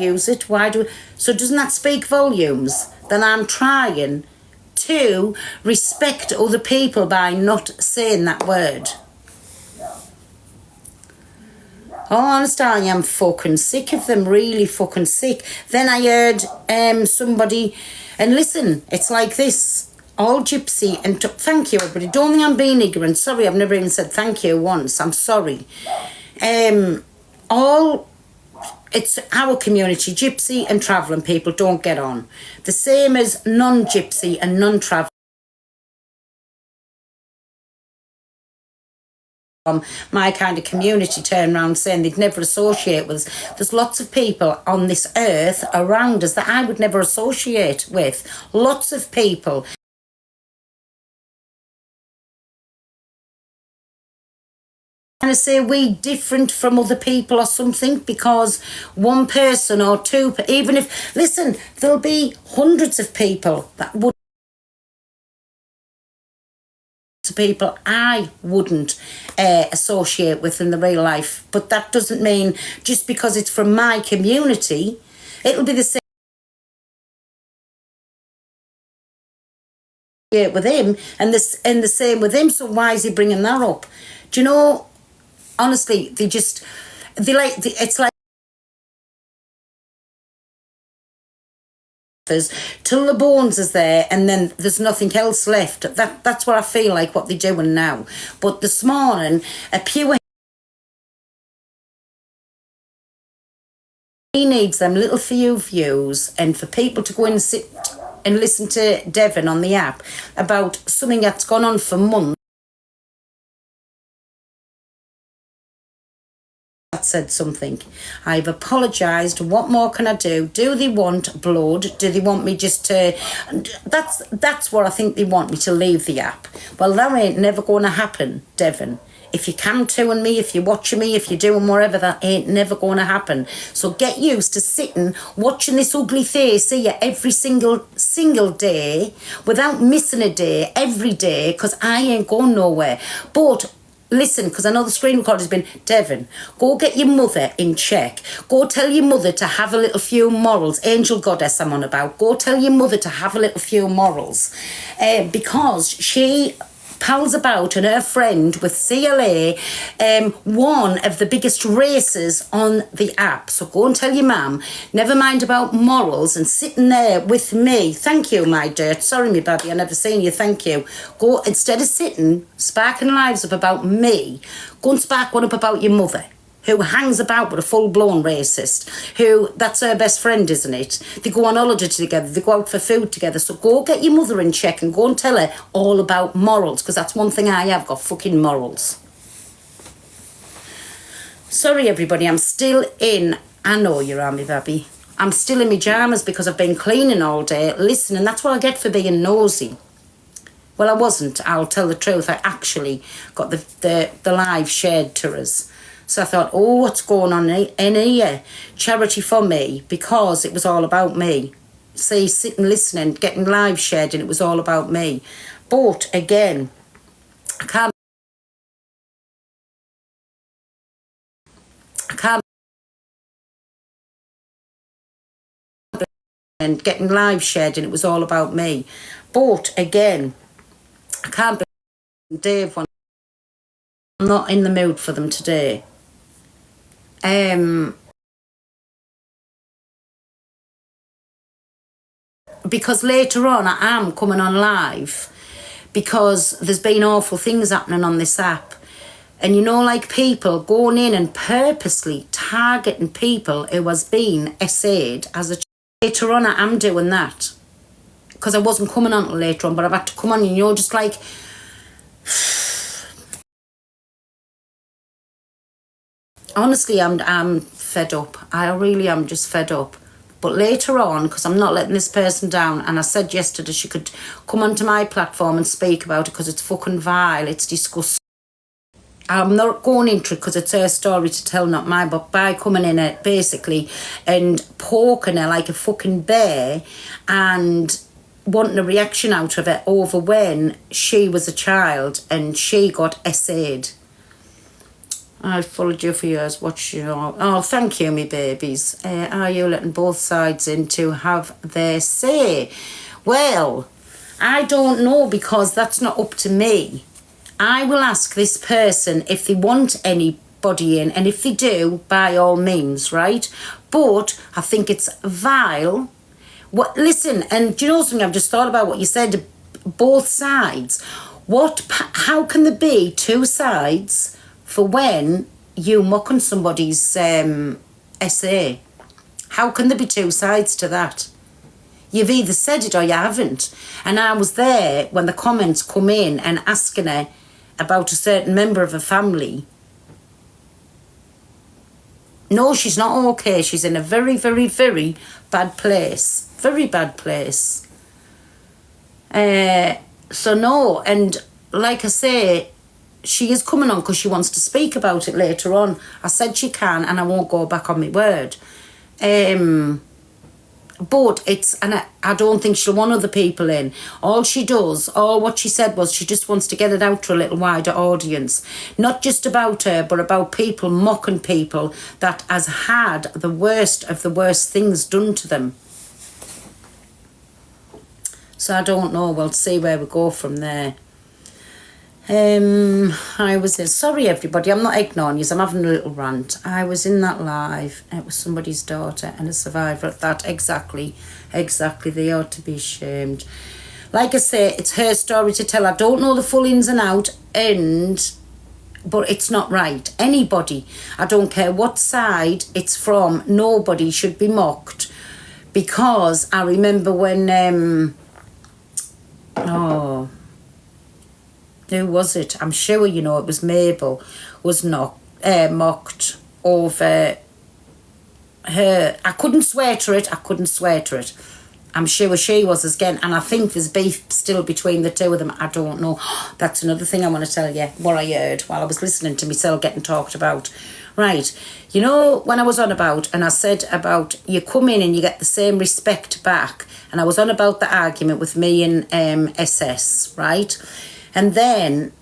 use it? So doesn't that speak volumes? Then I'm trying to respect other people by not saying that word. Oh, honestly, I am fucking sick of them, really fucking sick. Then I heard somebody, and listen, it's like this. All Gypsy and thank you, everybody. Don't think I'm being ignorant. Sorry, I've never even said thank you once. I'm sorry. It's our community, Gypsy and travelling people don't get on. The same as non-Gypsy and non-travelling. My kind of community turn around saying they'd never associate with us. There's lots of people on this earth around us that I would never associate with. Lots of people. To say we different from other people or something because one person or two, even if, listen, there'll be hundreds of people that would, people I wouldn't associate with in the real life, but that doesn't mean just because it's from my community, it'll be the same with him and the same with him. So why is he bringing that up? Do you know? Honestly, it's like till the bones is there and then there's nothing else left. That's what I feel like what they're doing now. But this morning, a pure he needs them little few views and for people to go and sit and listen to Devon on the app about something that's gone on for months. Said something. I've apologised. What more can I do? Do they want blood? Do they want me just to... That's what I think they want me to leave the app. Well, that ain't never going to happen, Devon. If you come to me, if you're watching me, if you're doing whatever, that ain't never going to happen. So get used to sitting, watching this ugly face here every single day without missing a day, every day, because I ain't going nowhere. But... listen, because I know the screen recorder's been, Devon, go get your mother in check. Go tell your mother to have a little few morals. Angel Goddess I'm on about. Go tell your mother to have a little few morals. Because she pals about and her friend with CLA, one of the biggest racers on the app. So go and tell your mum, never mind about morals and sitting there with me. Thank you, my dirt. Sorry, me baby, I never seen you. Thank you. Go, instead of sitting, sparking lives up about me, go and spark one up about your mother, who hangs about with a full-blown racist, who, that's her best friend, isn't it? They go on holiday together, they go out for food together, so go get your mother in check and go and tell her all about morals, because that's one thing I have got, fucking morals. Sorry, everybody, I'm still in, I know you're on me, baby. I'm still in my pyjamas because I've been cleaning all day. Listen, and that's what I get for being nosy. Well, I wasn't, I'll tell the truth. I actually got the live shared to us. So I thought, oh, what's going on in here? Charity for me, because it was all about me. See, sitting, listening, getting live shared, and it was all about me. But, again, I can't and getting live shared, and it was all about me. But, again, I can't believe Dave one. I'm not in the mood for them today. Because later on I am coming on live because there's been awful things happening on this app, and you know, like people going in and purposely targeting people who has been essayed as a later on I am doing that because I wasn't coming on later on, but I've had to come on, and you're just like honestly, I'm fed up. I really am just fed up. But later on, because I'm not letting this person down, and I said yesterday she could come onto my platform and speak about it because it's fucking vile, it's disgusting. I'm not going into it because it's her story to tell, not mine, but by coming in it basically and poking her like a fucking bear and wanting a reaction out of it over when she was a child and she got essayed. I've followed you for years, watched you all. Oh, thank you, me babies. Are you letting both sides in to have their say? Well, I don't know, because that's not up to me. I will ask this person if they want anybody in, and if they do, by all means, right? But I think it's vile. Listen, and do you know something? I've just thought about what you said. Both sides. How can there be two sides for when you mocking somebody's essay? How can there be two sides to that? You've either said it or you haven't. And I was there when the comments come in and asking her about a certain member of a family. No, she's not okay. She's in a very, very, very bad place. Very bad place. So no, and like I say, she is coming on because she wants to speak about it later on. I said she can, and I won't go back on my word. But I don't think she'll want other people in. All what she said was she just wants to get it out to a little wider audience. Not just about her, but about people mocking people that has had the worst of the worst things done to them. So I don't know. We'll see where we go from there. Sorry everybody, I'm not ignoring you, I'm having a little rant. I was in that live, it was somebody's daughter and a survivor at that. Exactly, they ought to be ashamed. Like I say, it's her story to tell. I don't know the full ins and out, but it's not right. Anybody, I don't care what side it's from, nobody should be mocked. Because I remember when who was it? I'm sure you know it was Mabel, was mocked over her. I couldn't swear to it. I'm sure she was again, and I think there's beef still between the two of them. I don't know. That's another thing I want to tell you, what I heard while I was listening to myself getting talked about. Right, you know, when I was on about, and I said about you come in and you get the same respect back, and I was on about the argument with me and SS, right? And then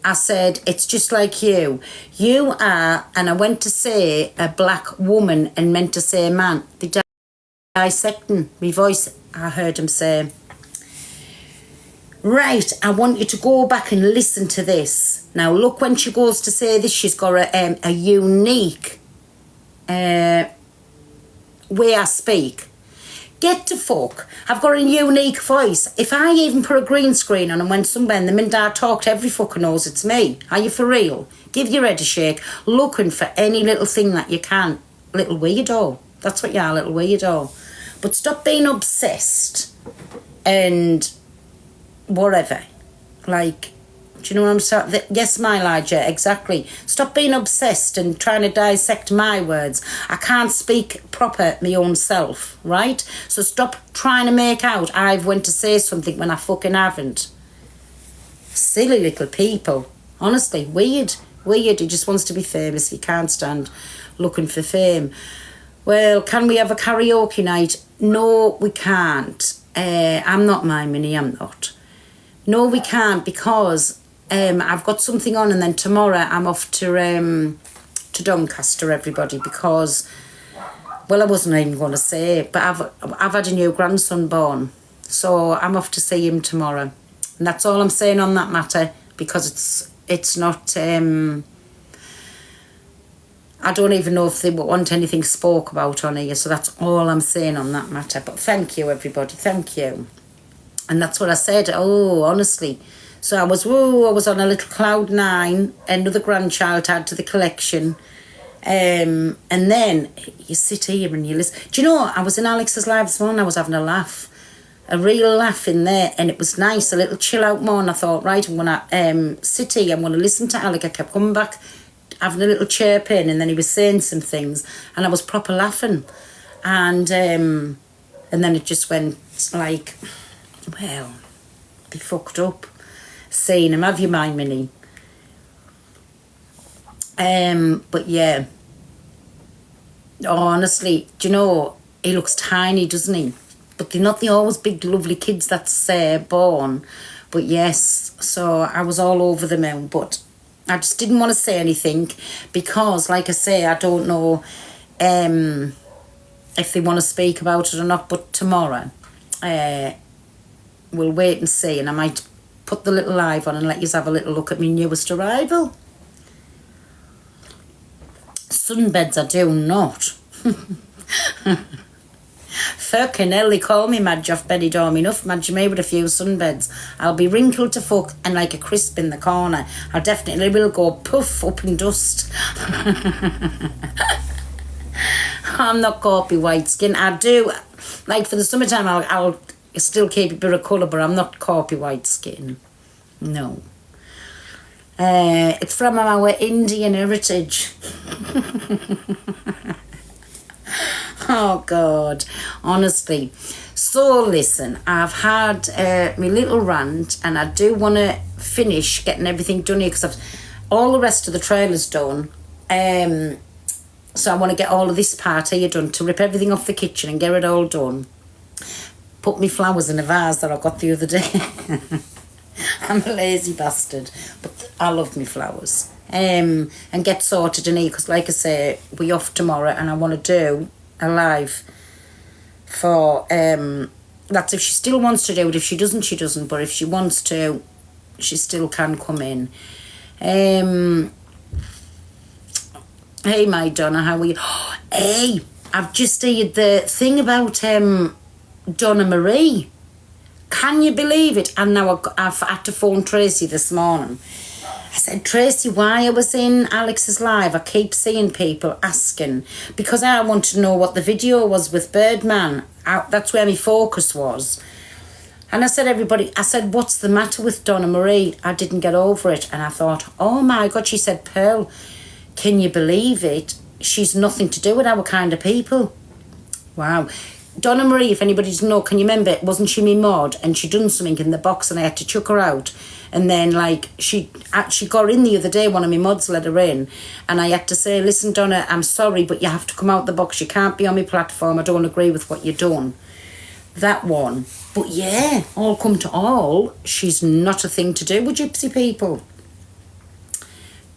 I said, it's just like you. You are, and I went to say a black woman and meant to say a man. They dissecting my voice, I heard him say. Right, I want you to go back and listen to this. Now, look, when she goes to say this, she's got a unique way I speak. Get to fuck. I've got a unique voice. If I even put a green screen on and went somewhere and the minute I talked, every fucker knows it's me. Are you for real? Give your head a shake, looking for any little thing that you can. Little weirdo. That's what you are, little weirdo. But stop being obsessed and whatever. Like, do you know what I'm saying? Yes, my Elijah, exactly. Stop being obsessed and trying to dissect my words. I can't speak proper my own self, right? So stop trying to make out I've went to say something when I fucking haven't. Silly little people. Honestly, weird. He just wants to be famous. He can't stand looking for fame. Well, can we have a karaoke night? No, we can't. I'm not my Minnie, I'm not. No, we can't, because I've got something on, and then tomorrow I'm off to Doncaster, everybody, because, well, I wasn't even going to say it, but I've had a new grandson born, so I'm off to see him tomorrow, and that's all I'm saying on that matter, because it's not. I don't even know if they want anything spoke about on here, so that's all I'm saying on that matter. But thank you, everybody, thank you. And that's what I said. Oh, honestly. So I was on a little cloud nine. Another grandchild had to the collection. And then you sit here and you listen. Do you know, I was in Alex's live this morning. I was having a laugh. A real laugh in there. And it was nice. A little chill out morning. I thought, right, I'm going to sit here. I'm going to listen to Alec. I kept coming back, having a little chirp in. And then he was saying some things. And I was proper laughing. And then it just went like... Well, be fucked up seeing him. Have you mind, Minnie? But yeah. Honestly, do you know, he looks tiny, doesn't he? But they're not the always big, lovely kids that's born. But yes, so I was all over the moon. But I just didn't want to say anything because, like I say, I don't know if they want to speak about it or not. But tomorrow, we'll wait and see, and I might put the little live on and let you have a little look at my newest arrival. Sunbeds I do not. Fucking hell, they call me Madge off Benidorm. Enough Madge me with a few sunbeds. I'll be wrinkled to fuck and like a crisp in the corner. I definitely will go poof up in dust. I'm not corpy white skin. I do, like for the summertime, I'll still keep a bit of colour, but I'm not corpy white skin. No. It's from our Indian heritage. Oh God, honestly. So listen, I've had my little rant, and I do want to finish getting everything done here because all the rest of the trailer's done. So I want to get all of this part here done, to rip everything off the kitchen and get it all done. Put me flowers in a vase that I got the other day. I'm a lazy bastard, but I love me flowers. And get sorted in here because, like I say, we're off tomorrow, and I want to do a live for that's if she still wants to do it. If she doesn't, she doesn't, but if she wants to, she still can come in. Hey my Donna, how are you? Hey, I've just heard the thing about Donna Marie. Can you believe it? And now I've had to phone Tracy this morning. I said, Tracy, why I was in Alex's live, I keep seeing people asking, because I want to know what the video was with Birdman. That's where my focus was. And I said, what's the matter with Donna Marie? I didn't get over it. And I thought, oh my God, she said, Pearl, can you believe it? She's nothing to do with our kind of people. Wow. Donna Marie, if anybody doesn't know, can you remember, wasn't she me mod, and she done something in the box and I had to chuck her out? And then, like, she got in the other day, one of my mods let her in, and I had to say, listen, Donna, I'm sorry, but you have to come out the box. You can't be on my platform. I don't agree with what you've done. That one. But yeah, all come to all, she's not a thing to do with gypsy people.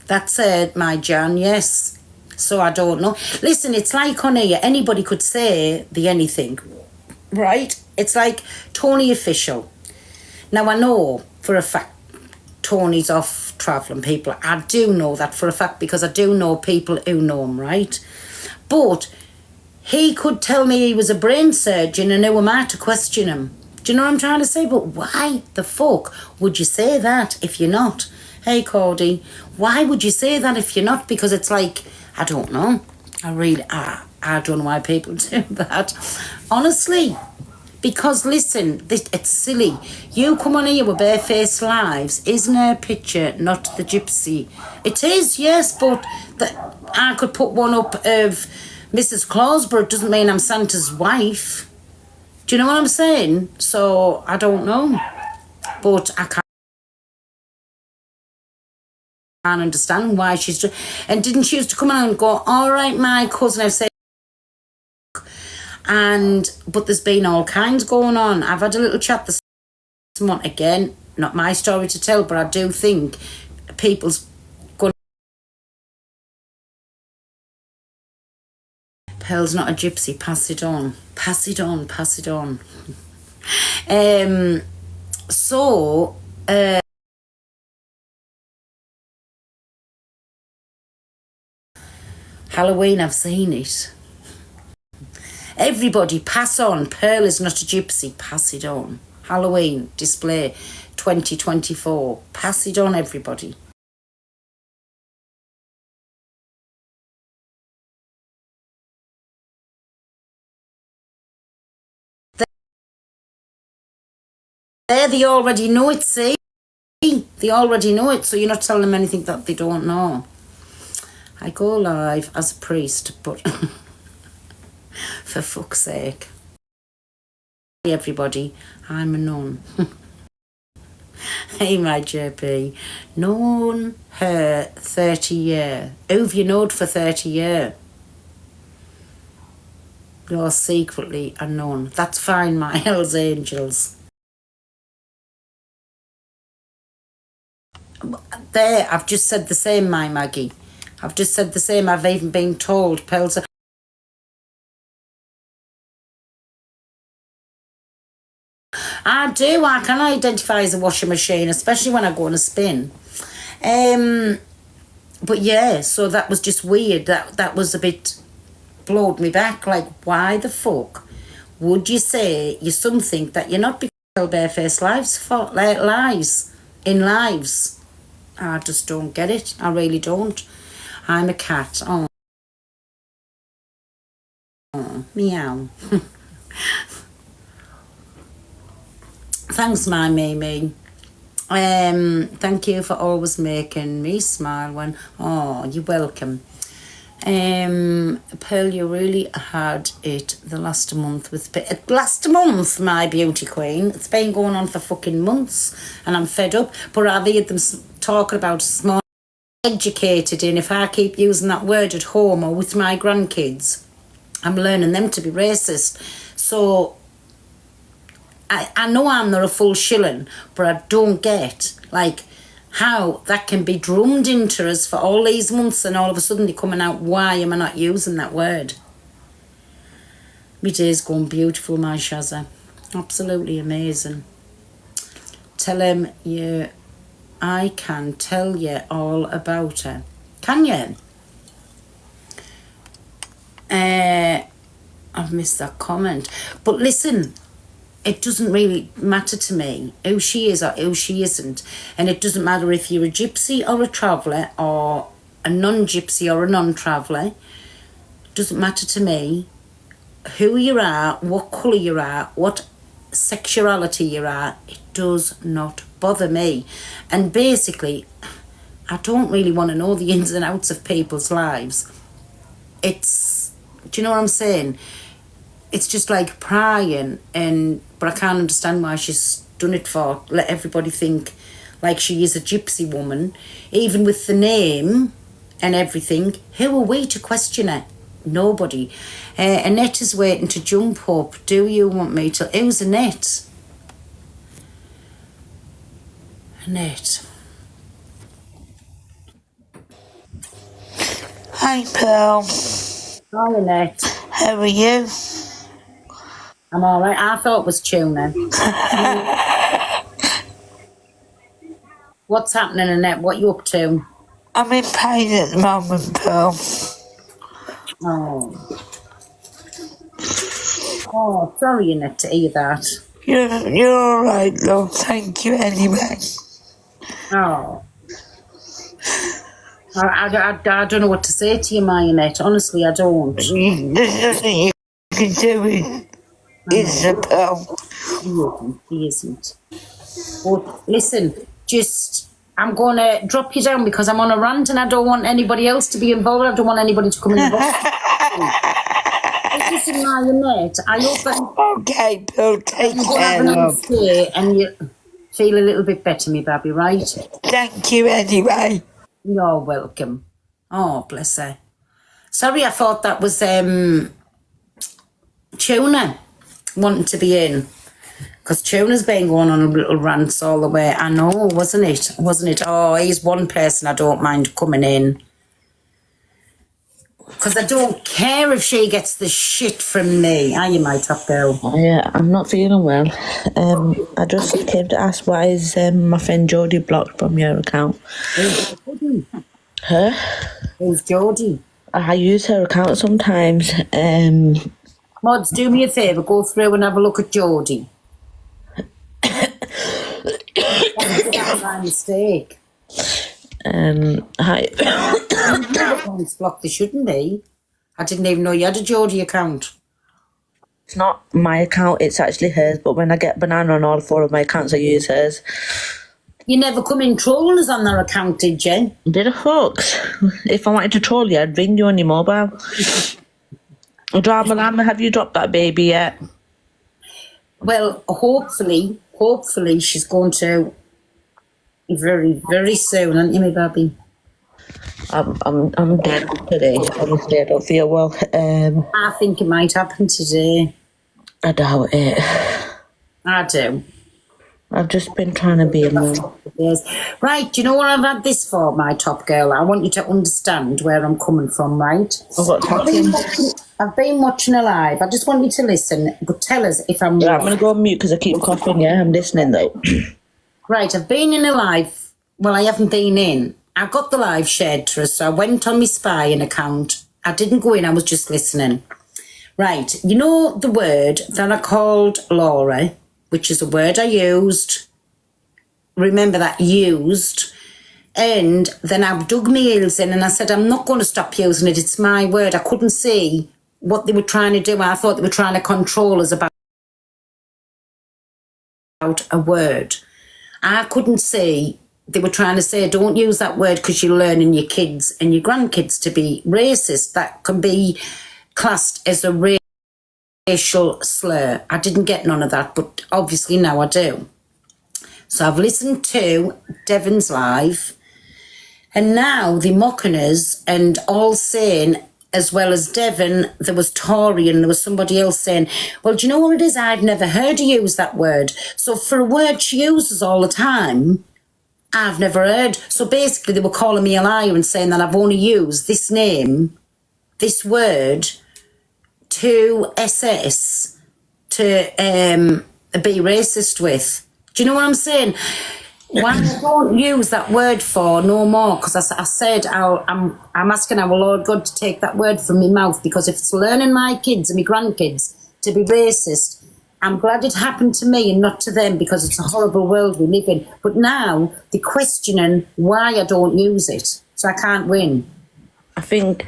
That's my Jan, yes. So I don't know. Listen, it's like on here, anybody could say the anything, right? It's like Tony Official. Now I know for a fact Tony's off travelling people. I do know that for a fact because I do know people who know him, right? But he could tell me he was a brain surgeon and who am I to question him? Do you know what I'm trying to say? But why the fuck would you say that if you're not? Hey, Cody, why would you say that if you're not? Because it's like, I don't know. I don't know why people do that. Honestly. Because listen, it's silly. You come on here with barefaced lives. Isn't her picture not the gypsy? It is, yes, but I could put one up of Mrs. Claus, but it doesn't mean I'm Santa's wife. Do you know what I'm saying? So, I don't know. But I can't understand why she's... And didn't she used to come on and go, all right, my cousin, I've said... But there's been all kinds going on. I've had a little chat this month again. Not my story to tell, but I do think people's going... Pearl's not a gypsy. Pass it on. Pass it on. Pass it on. Halloween, I've seen it. Everybody, pass on. Pearl is not a gypsy. Pass it on. Halloween display 2024. Pass it on, everybody. They already know it, see? They already know it, so you're not telling them anything that they don't know. I go live as a priest, but... For fuck's sake. Hey everybody, I'm a nun. Hey my JP. Known her 30 year. Who've you known for 30 year? You're secretly a nun. That's fine, my Hells Angels. There, I've just said the same, my Maggie. I've just said the same. I've even been told, Pearls. I do. I can identify as a washing machine, especially when I go on a spin. But yeah, so that was just weird. That was a bit blowed me back. Like, why the fuck would you say you're something that you're not? Barefaced lives for lies in lives. I just don't get it. I really don't. I'm a cat. Oh, meow. Thanks, my Mimi. Thank you for always making me smile when. Oh, you're welcome. Pearl, you really had it the last month with last month, my beauty queen. It's been going on for fucking months, and I'm fed up. But I've heard them talking about small educated in. If I keep using that word at home or with my grandkids, I'm learning them to be racist. So I know I'm not a full shilling, but I don't get like how that can be drummed into us for all these months and all of a sudden they're coming out, why am I not using that word? My day's going beautiful, my Shazza. Absolutely amazing. Tell him I can tell you all about her. Can you? I've missed that comment. But listen, it doesn't really matter to me who she is or who she isn't. And it doesn't matter if you're a gypsy or a traveller or a non-gypsy or a non-traveller. It doesn't matter to me who you are, what colour you are, what sexuality you are. It does not bother me. And basically, I don't really want to know the ins and outs of people's lives. It's, do you know what I'm saying? It's just like prying, but I can't understand why she's done it for. Let everybody think like she is a gypsy woman, even with the name and everything. Who are we to question her? Nobody. Annette is waiting to jump up. Do you want me to? Who's Annette? Annette. Hi, Pearl. Hi, Annette. How are you? I'm all right. I thought it was Tuna. What's happening, Annette? What you up to? I'm in pain at the moment, Pearl. Oh, sorry, Annette, to hear that. You're all right, love. Thank you anyway. Oh. I don't know what to say to you, Annette. Honestly, I don't. There's nothing you can do. It's a Pearl. He isn't. But listen, I'm going to drop you down because I'm on a rant and I don't want anybody else to be involved. I don't want anybody to come in Listen, Annette, I hope that Okay, Pearl, take care, love. And you feel a little bit better, me baby, right? Thank you anyway. You're welcome. Oh, bless her. Sorry, I thought that was Tuna wanting to be in. Because Tuna's been going on a little rants all the way. I know, wasn't it? Wasn't it? Oh, he's one person I don't mind coming in. Because I don't care if she gets the shit from me. Are you, my top girl? Yeah, I'm not feeling well. I just came to ask why is my friend Jodie blocked from your account? Her? Who's Jodie? I use her account sometimes. Mods, do me a favour, go through and have a look at Jodie. That's my mistake. Hi. It's blocked, they shouldn't be. I didn't even know you had a Jodie account. It's not my account, it's actually hers, but when I get Banana on all 4 of my accounts, I use hers. You never come in trolling us on their account, did you? Did a hoax. If I wanted to troll you, I'd ring you on your mobile. Drama Llama, have you dropped that baby yet? Well, hopefully she's going to very, very soon, aren't you, my baby? I'm dead today. Honestly, I don't feel well. I think it might happen today. I doubt it. I do. I've just been trying to be a mum. Yes. Right, do you know what I've had this for, my top girl? I want you to understand where I'm coming from, right? What's happening? I've been watching a live. I just want you to listen, but tell us if I'm Yeah, I'm wrong. gonna go on mute because I keep coughing. Yeah, I'm listening though. Right, I've been in a live. Well, I haven't been in. I got the live shared to us, so I went on my spying account. I didn't go in, I was just listening. Right, you know the word that I called Laura, which is a word I used. Remember that, used. And then I dug my heels in and I said, I'm not going to stop using it. It's my word. I couldn't see what they were trying to do. I thought they were trying to control us about a word. I couldn't see. They were trying to say, don't use that word because you're learning your kids and your grandkids to be racist. That can be classed as a racial slur. I didn't get none of that, but obviously now I do. So I've listened to Devon's live, and now they're mocking us and all saying, as well as Devon, there was Tory and there was somebody else saying, well, do you know what it is? I've never heard her use that word. So for a word she uses all the time, I've never heard. So basically they were calling me a liar and saying that I've only used this name, this word, to SS, to be racist with. Do you know what I'm saying? Why I don't use that word for no more? Because I said I'm asking our Lord God to take that word from my mouth, because if it's learning my kids and my grandkids to be racist, I'm glad it happened to me and not to them, because it's a horrible world we live in. But now they're questioning why I don't use it, so I can't win. I think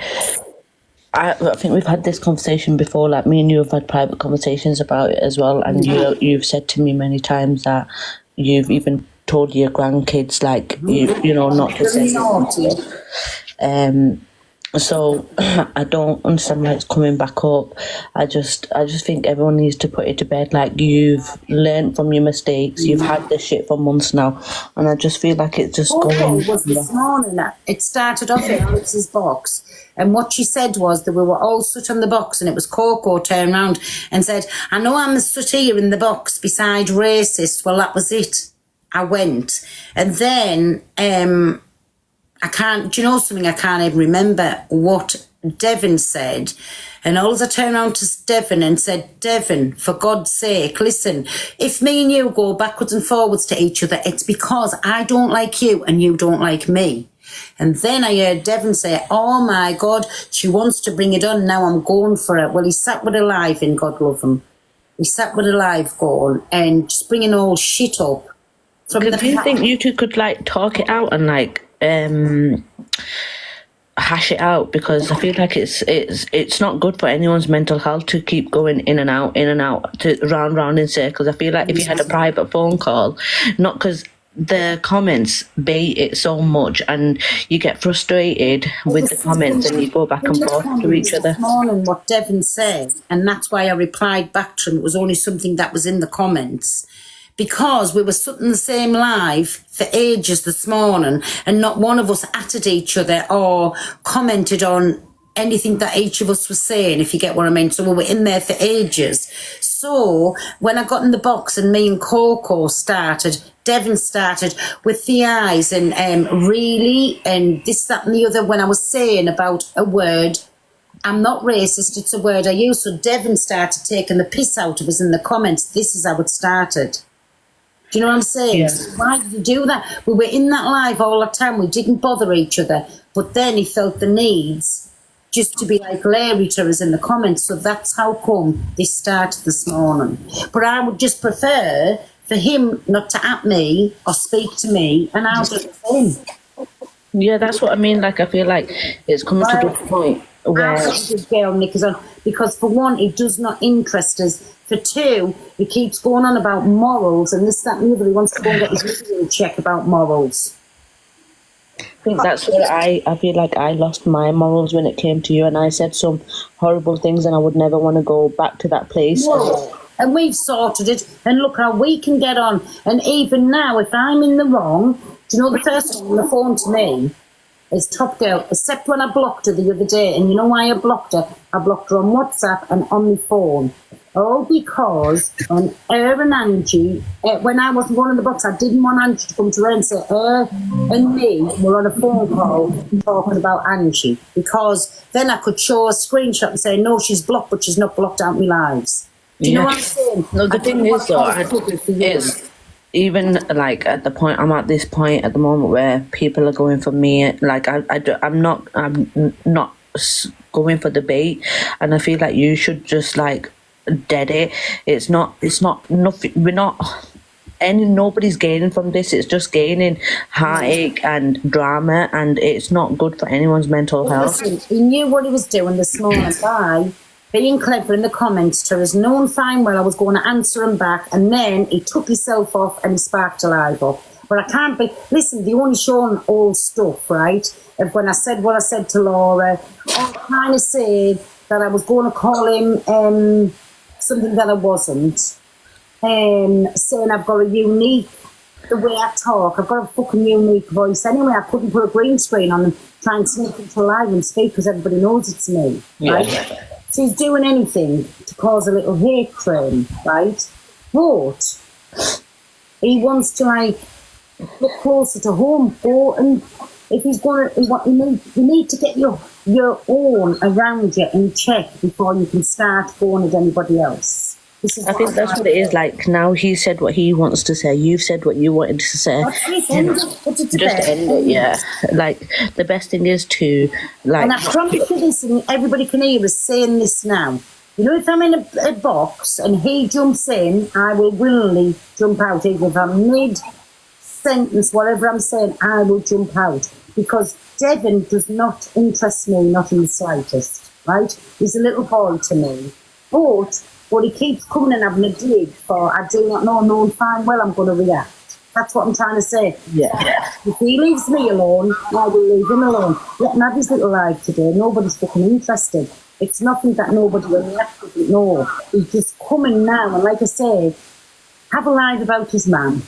we've had this conversation before. Like, me and you have had private conversations about it as well, and you've said to me many times that you've even told your grandkids, like, you know, not to say naughty. So I don't understand why it's coming back up. I just think everyone needs to put it to bed. Like, you've learned from your mistakes. You've had this shit for months now, and I just feel like it's just going. It was this morning. It started off in Alex's box, and what she said was that we were all sat on the box, and it was Coco turned around and said, I know I'm sat here in the box beside racist. Well, that was it. I went. And then I can't, do you know something? I can't even remember what Devon said. And all I turned around to Devon and said, Devon, for God's sake, listen, if me and you go backwards and forwards to each other, it's because I don't like you and you don't like me. And then I heard Devon say, oh my God, she wants to bring it on, now I'm going for it. Well, he sat with a live in, God love him. He sat with a live going and just bringing all shit up. Do you think you two could, like, talk it out and, like, hash it out? Because I feel like it's not good for anyone's mental health to keep going in and out, to round in circles. I feel like if you had a private phone call, not because the comments bait it so much and you get frustrated with the comments and you go back and forth to each other. This morning what Devon said, and that's why I replied back to him. It was only something that was in the comments, because we were sitting the same live for ages this morning and not one of us atted each other or commented on anything that each of us was saying, if you get what I mean. So we were in there for ages. So when I got in the box and me and Coco started, Devon started with the eyes and really and this, that and the other, when I was saying about a word, I'm not racist, it's a word I use. So Devon started taking the piss out of us in the comments. This is how it started. Do you know what I'm saying? Yeah. Why did you do that? We were in that live all the time. We didn't bother each other. But then he felt the needs just to be like Larry to us in the comments. So that's how come this started this morning. But I would just prefer for him not to at me or speak to me, and I'll do the same. Yeah, that's what I mean. Like, I feel like it's coming to the point where this girl Nick is on, because for one, it does not interest us. For two, he keeps going on about morals and this, that, and the other. He wants to go and get his video check about morals. I think that's where I feel like I lost my morals when it came to you, and I said some horrible things, and I would never want to go back to that place. No. And we've sorted it, and look how we can get on. And even now, if I'm in the wrong, do you know the first one on the phone to me is Top Girl, except when I blocked her the other day. And you know why I blocked her? I blocked her on WhatsApp and on my phone. Oh, because when her and Angie, when I wasn't going on the box, I didn't want Angie to come to her and say her and me were on a phone call talking about Angie, because then I could show a screenshot and say, no, she's blocked, but she's not blocked out my lives. Do you know what I'm saying? No, the I thing didn't is want though, all the trouble for you. it's even like at the point I'm at this point at the moment where people are going for me. Like I'm not going for debate, and I feel like you should just like dead it. It's not nothing. We're not. Nobody's gaining from this. It's just gaining heartache and drama, and it's not good for anyone's mental health. Listen, he knew what he was doing this morning by being clever in the comments to us, knowing fine well I was going to answer him back, and then he took himself off and he sparked a live up. But I can't be. Listen, they only showing old stuff, right? Of when I said what I said to Laura, I kind of said that I was going to call him something that I wasn't. Saying I've got a unique, the way I talk, I've got a fucking unique voice anyway. I couldn't put a green screen on and try and sneak into live and speak because everybody knows it's me, right? Yeah. So he's doing anything to cause a little hate train, right? But he wants to like look closer to home. Go and if he's going to, you need to get your own around you in check before you can start going at anybody else. I think that's what it is. Like now, he said what he wants to say. You've said what you wanted to say. Just end it, yeah. Like the best thing is to like. And I promise you this, and everybody can hear us saying this now. You know, if I'm in a box and he jumps in, I will willingly jump out. Even if I'm mid-sentence, whatever I'm saying, I will jump out. Because Devon does not interest me, not in the slightest, right? He's a little boy to me. But he keeps coming and having a dig for, I do not know, knowing fine well I'm going to react. That's what I'm trying to say. Yeah. If he leaves me alone, I will leave him alone. Let him have his little life today. Nobody's fucking interested. It's nothing that nobody will react to. No. He's just coming now, and like I say, have a live about his man.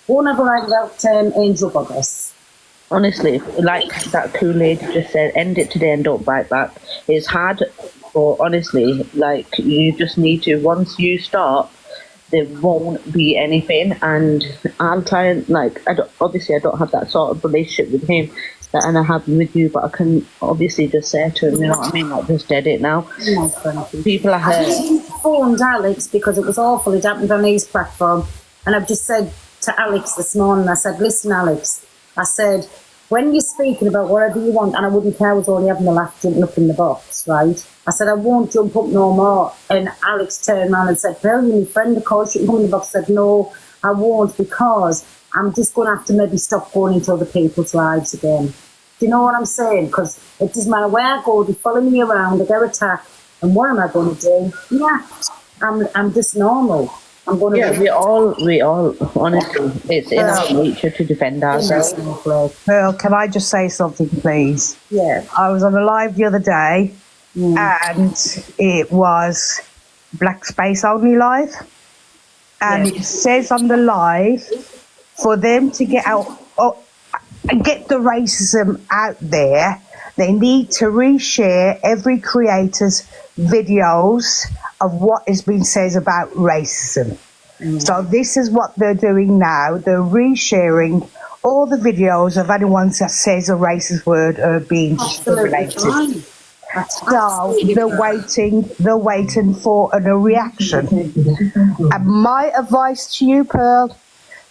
Won't have a live about Angel Goddess. Honestly, like that cool lady just said, end it today and don't bite back. It's hard, but honestly, like you just need to. Once you start, there won't be anything. And I'll try and like. I don't have that sort of relationship with him that I have with you, but I can obviously just say to him, you know what I mean, like just dead it now. No, thank you. People are hurt. I phoned Alex because it was awful. It happened on his platform, and I've just said to Alex this morning. I said, "Listen, Alex," I said, "when you're speaking about whatever you want," and I wouldn't care, I was only having a laugh jumping up in the box, right? I said, "I won't jump up no more." And Alex turned around and said, "Pearl, you're my friend, of course you can come in the box." I said, "No, I won't, because I'm just going to have to maybe stop going into other people's lives again." Do you know what I'm saying? Because it doesn't matter where I go, they follow me around, they get attacked, and what am I going to do? Yeah, I'm just normal. I'm going to. Yeah, we all, honestly, it's in our nature to defend ourselves. Pearl, can I just say something, please? Yeah. I was on a live the other day, and it was Black Space Only Live. And it says on the live, for them to get out, get the racism out there, they need to reshare every creator's videos of what has been said about racism. So this is what they're doing now. They're resharing all the videos of anyone that says a racist word or being discriminated. So they're waiting for a reaction. And my advice to you, Pearl,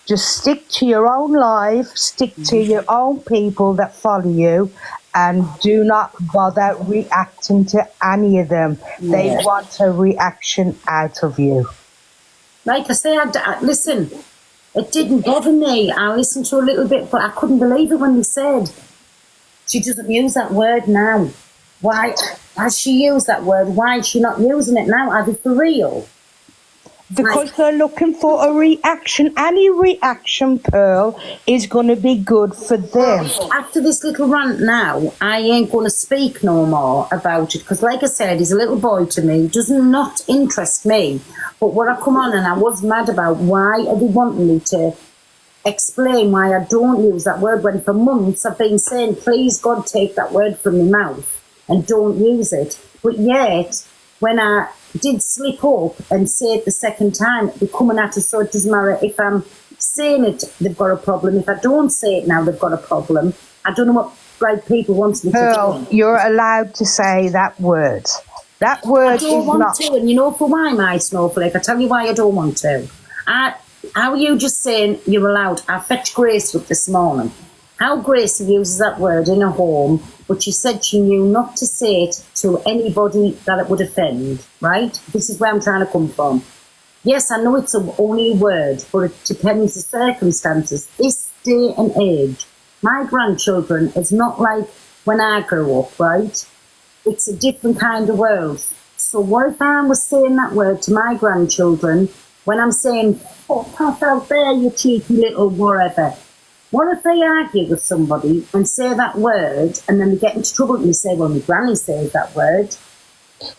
just stick to your own life, stick to your own people that follow you, and do not bother reacting to any of them. They want a reaction out of you. Like I say, listen, it didn't bother me. I listened to a little bit, but I couldn't believe it when they said she doesn't use that word now. Why has she used that word? Why is she not using it now? Are they for real? Because they're looking for a reaction. Any reaction, Pearl, is going to be good for them. After this little rant now, I ain't going to speak no more about it, because like I said, he's a little boy to me, does not interest me. But what I come on and I was mad about, why are they wanting me to explain why I don't use that word, when for months I've been saying, please God, take that word from my mouth and don't use it. But yet, when I did slip up and say it the second time, they're coming at us, so it doesn't matter if I'm saying it, they've got a problem. If I don't say it now, they've got a problem. I don't know what right people want me to Pearl, do. you're allowed to say that word. That I word don't is want not. to, and you know for why, my snowflake? I tell you why I don't want to. How are you just saying you're allowed? I fetched Grace up this morning. How Grace uses that word in a home, but she said she knew not to say it to anybody that it would offend, right? This is where I'm trying to come from. Yes, I know it's only a word, but it depends on the circumstances. This day and age, my grandchildren is not like when I grew up, right? It's a different kind of world. So what if I was saying that word to my grandchildren when I'm saying, fuck off out there, you cheeky little whatever? What if they argue with somebody and say that word and then they get into trouble and they say, well, my granny says that word?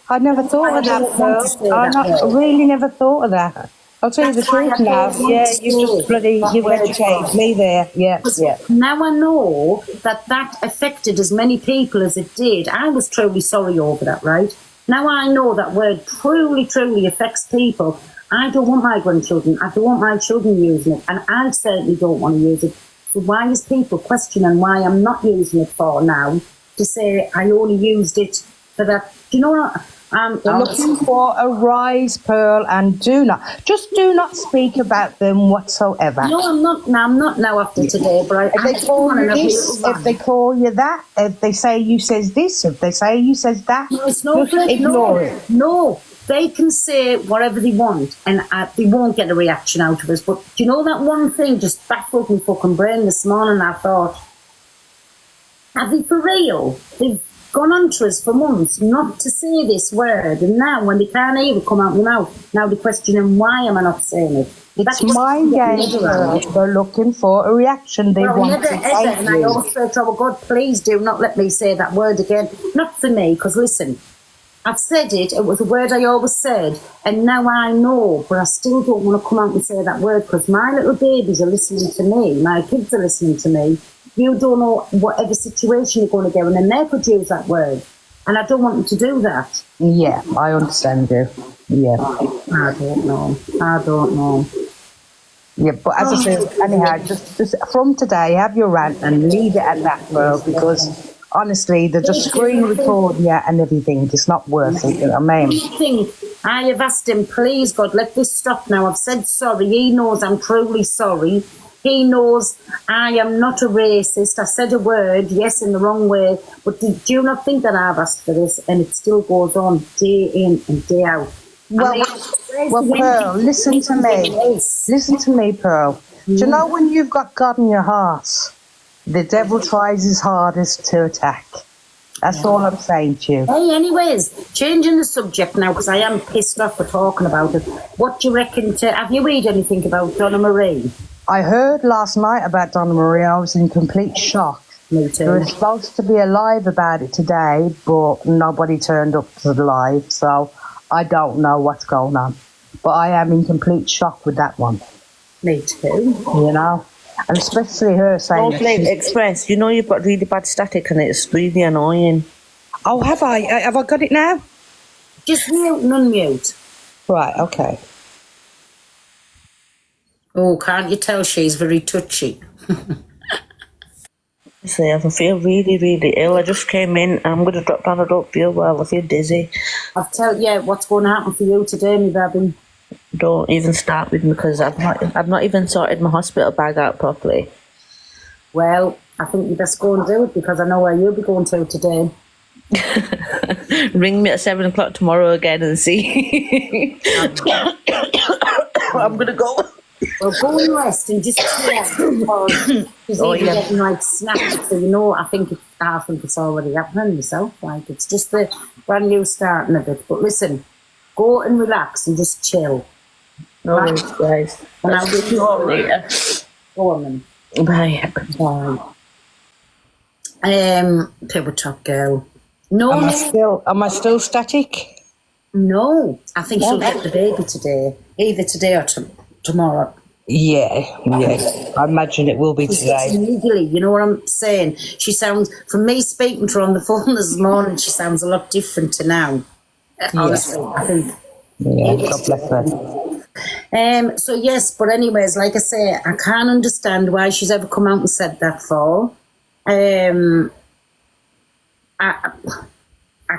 I never thought I of don't that, want to say Pearl. I that word. really never thought of that. I'll tell you the That's why truth I now. don't want Yeah, to you say just bloody, that you've word educated from. me there. Yeah, Because yeah. now I know that affected as many people as it did. I was truly sorry over that, right? Now I know that word truly affects people. I don't want my grandchildren, I don't want my children using it, and I certainly don't want to use it. So why is people questioning why I'm not using it for now, to say I only used it for that? Do you know what? We're looking for a rise, Pearl, and do not speak about them whatsoever. No, I'm not. Now I'm not now after today. But If I they call want you to this, if they call you that, if they say you says this, if they say you says that, no, it's just ignore it. No, they can say whatever they want, and they won't get a reaction out of us. But do you know that one thing just baffled my fucking brain this morning? I thought, are they for real? They've gone on to us for months not to say this word, and now when they can't even come out of their mouth, now they're questioning why am I not saying it? It's what mind I'm getting games, my head around. Pearl. They're looking for a reaction. They Well, want never to ever, hate and I you. also thought, oh God, please do not let me say that word again. Not for me, because listen, I've said it, it was a word I always said, and now I know, but I still don't want to come out and say that word, because my little babies are listening to me, my kids are listening to me. You don't know whatever situation you're going to get in, and they could use that word, and I don't want them to do that. Yeah, I understand you. Yeah. I don't know. Yeah, but as I said, anyhow, just from today, have your rant and leave it at that, Pearl, because honestly, they're just screen recording you and everything. It's not worth it, you know what I mean? I think I have asked him, please God, let this stop now. I've said sorry. He knows I'm truly sorry. He knows I am not a racist. I said a word, yes, in the wrong way. But do you not think that I've asked for this? And it still goes on day in and day out. Well, Pearl, listen to me. Listen to me, Pearl. Do you know when you've got God in your heart, the devil tries his hardest to attack? That's all I'm saying to you. Hey, anyways, changing the subject now because I am pissed off for talking about it. What do you reckon have you read anything about Donna Marie? I heard last night about Donna Marie. I was in complete shock. Me too. There was supposed to be a live about it today, but nobody turned up to the live, so I don't know what's going on. But I am in complete shock with that one. Me too. You know? And especially her saying that Snowflake she's... Express, you know you've got really bad static and it's really annoying. Oh, have I? Have I got it now? Just mute and unmute. Right, okay. Oh, can't you tell she's very touchy? See, I feel really ill. I just came in. I'm going to drop down. I don't feel well. I feel dizzy. I'll tell you what's going to happen for you today, me baby. Don't even start with me because I've not even sorted my hospital bag out properly. Well, I think you best go and do it because I know where you'll be going to today. Ring me at 7 o'clock tomorrow again and see. I'm going to go. Well, go and rest and just chill because she's even getting like snapped. So you know, I think it's already happening myself. Like it's just the brand new starting of it. But listen, go and relax and just chill. No worries, guys. And I'll get you all later. Go on then. Bye. Bye. Paper top girl. No, Am I still static? no. I think she'll get the baby today, either today or tomorrow. Yeah. I imagine it will be today. Legally, you know what I'm saying? She sounds, from me speaking to her on the phone this morning, she sounds a lot different to now. Honestly, I think Yeah, God bless her. So yes, but anyways, like I say, I can't understand why she's ever come out and said that for. I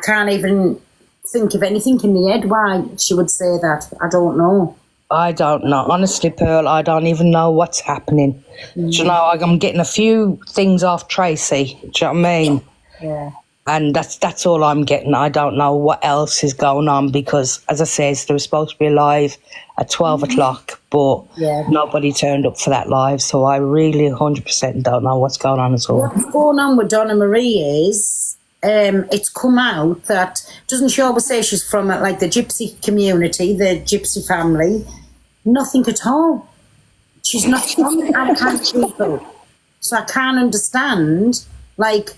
can't even think of anything in my head why she would say that. I don't know. I don't know. Honestly, Pearl, I don't even know what's happening. Do you know, I'm getting a few things off Tracy. Do you know what I mean? Yeah. And that's all I'm getting. I don't know what else is going on because, as I said, they were supposed to be live at 12 o'clock, but nobody turned up for that live. So I really 100% don't know what's going on at all. What's going on with Donna Marie is it's come out that, doesn't she always say she's from like the gypsy community, the gypsy family? Nothing at all. She's not from our kind of people. So I can't understand, like,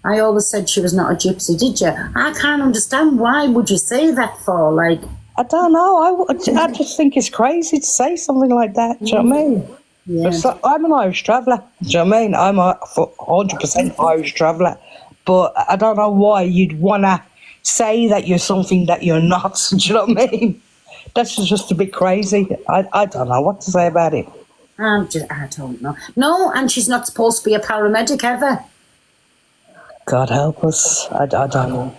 I always said she was not a gypsy, did you? I can't understand why would you say that for, like... I don't know. I just think it's crazy to say something like that. Do you know what I mean? Yeah. It's like, I'm an Irish traveller. Do you know what I mean? I'm a 100% Irish traveller. But I don't know why you'd want to say that you're something that you're not. Do you know what I mean? That's just a bit crazy. I don't know what to say about it. I don't know. No, and she's not supposed to be a paramedic ever. God help us. I don't know.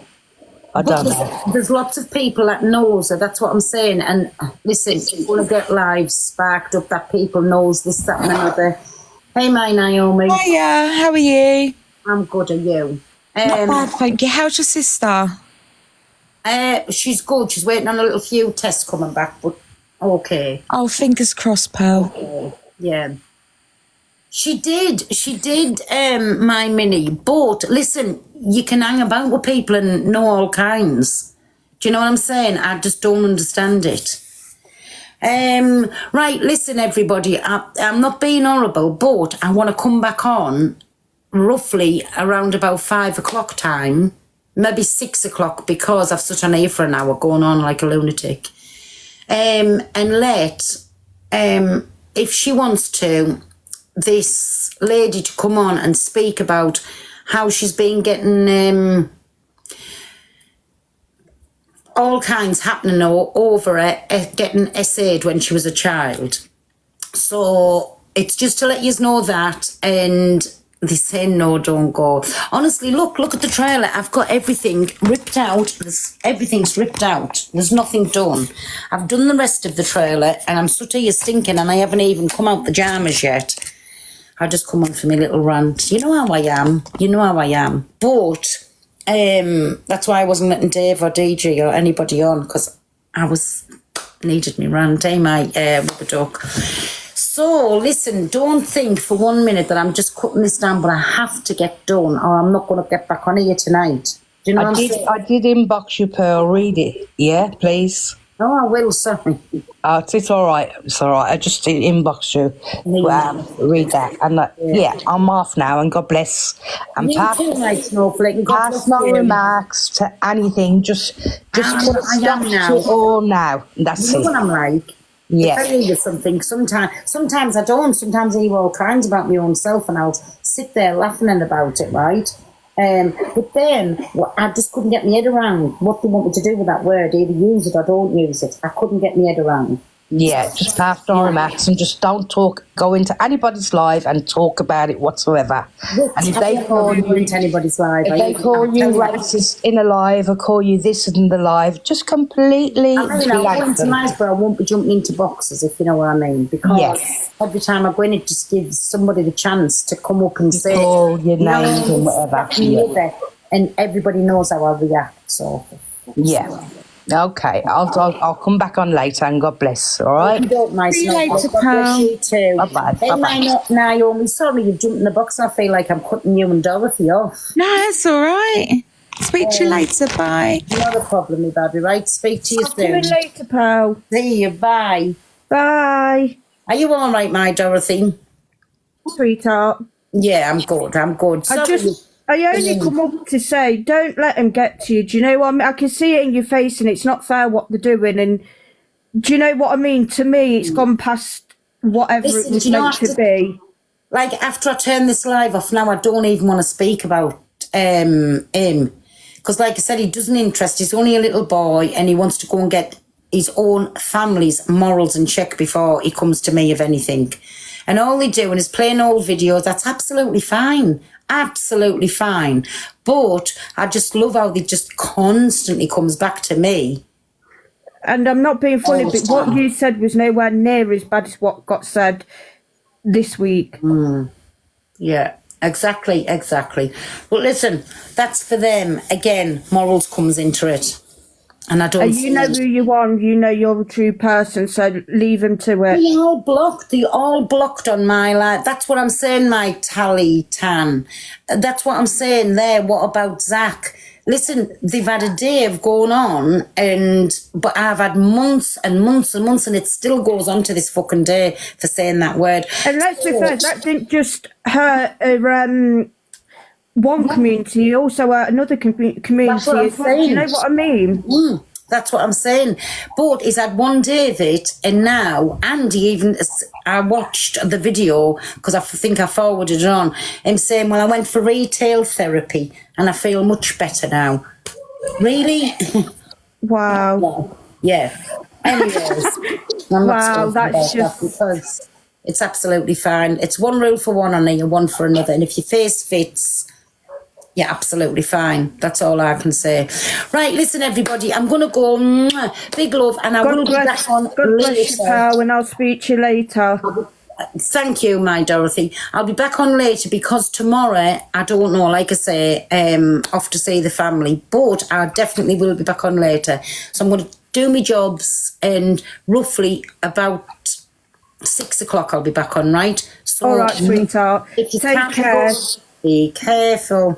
I don't know. There's lots of people that knows her, that's what I'm saying. And listen, you want to get lives sparked up that people knows this, that and another. Hey, my Naomi. Hiya, how are you? I'm good, are you? Not bad, thank you. How's your sister? She's good. She's waiting on a little few tests coming back, but okay. Oh, fingers crossed, Pearl. Yeah. She did, my Minnie. But listen, you can hang about with people and know all kinds. Do you know what I'm saying? I just don't understand it. Right, listen, everybody. I'm not being horrible, but I want to come back on roughly around about 5 o'clock time, maybe 6 o'clock, because I've sat on here for an hour going on like a lunatic. And let, if she wants to, this lady to come on and speak about how she's been getting all kinds happening over her, getting essayed when she was a child. So it's just to let you know that, and they say no, don't go. Honestly, look at the trailer. I've got everything ripped out. Everything's ripped out. There's nothing done. I've done the rest of the trailer, and I'm sort of stinking, and I haven't even come out the jammers yet. I just come on for my little rant. You know how I am. But that's why I wasn't letting Dave or DJ or anybody on, because I needed me rant, my rubber duck. So, listen, don't think for 1 minute that I'm just cutting this down, but I have to get done or I'm not going to get back on here tonight. Do you know what I'm saying? I did inbox you, Pearl. Read it. Yeah, please. Oh, I will, sorry. It's all right. It's all right. I just inboxed you. Read that. And I'm off now, and God bless. And You too, mate, Snowflake. And God pass bless no you. remarks to anything. Just put a I stop am now. to it all now. That's You know it. what I'm like? Yeah. If I hear something, sometimes I don't. Sometimes I hear all kinds about my own self, and I'll sit there laughing about it, right? But then I just couldn't get my head around what they want me to do with that word. Either use it or don't use it. I couldn't get my head around. Yeah, just pass no remarks and just don't go into anybody's live and talk about it whatsoever. And if they call you into anybody's live, racist in a live or call you this in the live, just completely I mean, I'll go into lives, but I won't be jumping into boxes, if you know what I mean. Because every time I go in, it just gives somebody the chance to come up and say, call your names and whatever. And everybody knows how I react. So yeah. Okay, I'll come back on later, and God bless. All right. See you later, God bless you too. Bye-bye. Hey, Naomi, sorry you've jumped in the box. I feel like I'm cutting you and Dorothy off. No, it's all right. Speak to you later, bye. Not a problem, my baby, right? Speak to you See you soon. later, Pearl. See you, bye. Bye. Are you all right, my Dorothy? Sweetheart. Yeah, I'm good. Sorry. I only come up to say, don't let them get to you. Do you know what I mean? I can see it in your face, and it's not fair what they're doing. And do you know what I mean? To me, it's gone past whatever Listen, it was do you know meant to after- be. Like, after I turn this live off now, I don't even want to speak about him. Because, like I said, he doesn't interest. He's only a little boy, and he wants to go and get his own family's morals in check before he comes to me of anything. And all they're doing is playing old videos. That's absolutely fine. Absolutely fine. But I just love how they just constantly comes back to me. And I'm not being funny, but what you said was nowhere near as bad as what got said this week. Yeah, exactly. But listen, that's for them. Again, morals comes into it. And I don't And you know who you are, you know you're a true person, so leave them to it. They all blocked on my life. That's what I'm saying, my Tally Tan. That's what I'm saying there. What about Zach? Listen, they've had a day of going on, but I've had months and months and months, and it still goes on to this fucking day for saying that word. And let's be fair, that didn't just hurt one community, also another community as well. Do you know what I mean? That's what I'm saying. But he's had one day of it, and now, I watched the video because I think I forwarded it on, him saying, well, I went for retail therapy and I feel much better now. Really? Wow. Yeah. Anyways, I'm Wow, not that's just because it's absolutely fine. It's one rule for one and one for another. And if your face fits, yeah, absolutely fine. That's all I can say. Right, listen, everybody, I'm going to go. Big love, and I will be back on God bless you, pal, and I'll speak to you later. Thank you, my Dorothy. I'll be back on later because tomorrow, I don't know, like I say, off to see the family, but I definitely will be back on later. So I'm going to do my jobs, and roughly about 6 o'clock I'll be back on, right? So, All right, sweetheart. If you Take can't care. be careful.